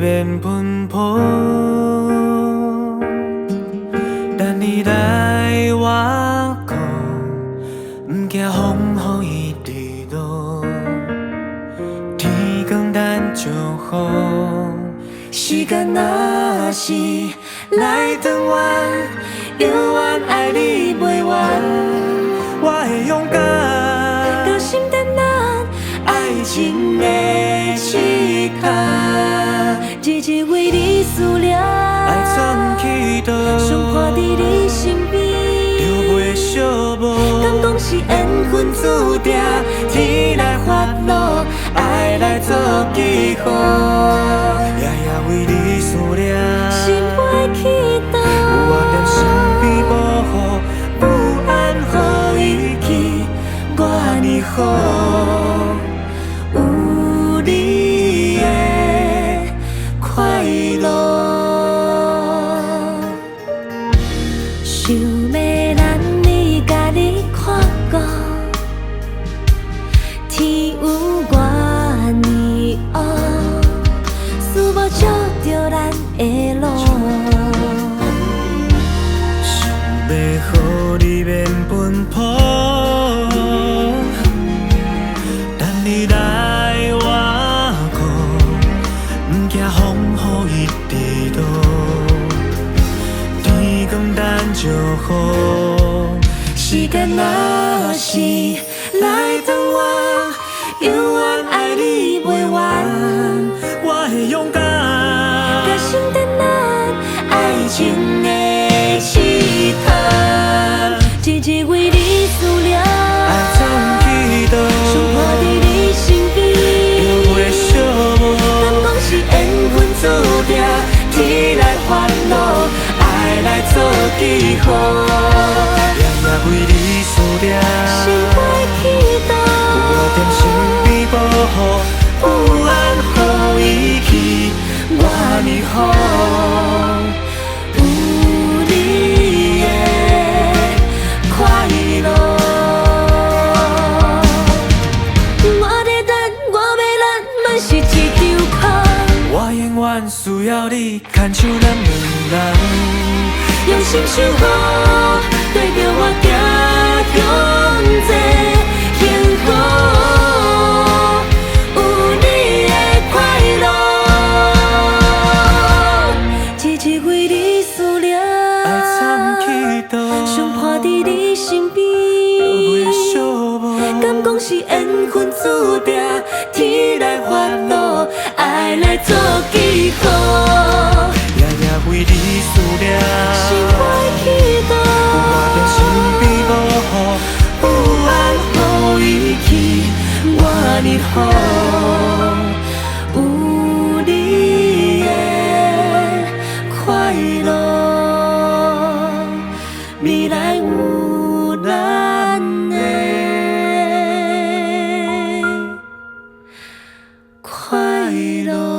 免奔波，等你来我讲，不惊风雨伊直落，天光等祝福。时间若是来转弯，犹原爱你袂完，我会勇敢，高心等咱爱情的试探，日日为你思念，爱怎去倒，想看伫你身边，就袂寂寞。敢讲是缘分注定，天来发落，爱来做记号，夜夜为你思念，心袂去倒。我踮身边保护，不安予伊去，我呢好，有你的快乐。想要咱你甲你看顾，天有我呢黑，思无照着咱的路。想要予你免奔波，等你来我讲，不惊风雨伊直落，天光等祝福。时间若是来转弯，犹原爱你袂完，我会勇敢，决心等咱爱情的试探，日日为你思念，爱怎去倒，想看伫你身边，就袂寂寞。敢讲是缘分注定，天来发落，爱来做记号，夜夜为你思念，心袂去倒。我踮身边保护，不安予伊去，我呢好，有你的快乐。我在等，我要咱嘛是一张空，我永远需要你，牵手咱两人，用心守护，对着我行向前幸福，有你的快乐，日日为你思念，爱怎去倒，想伴伫你身边，就袂寂寞。敢讲是缘分注定，天来发落，爱来做记号，夜夜为你思念，心袂去倒。我踮身边保护，不安予伊去，我呢好，有你的快乐，未来有咱的快乐。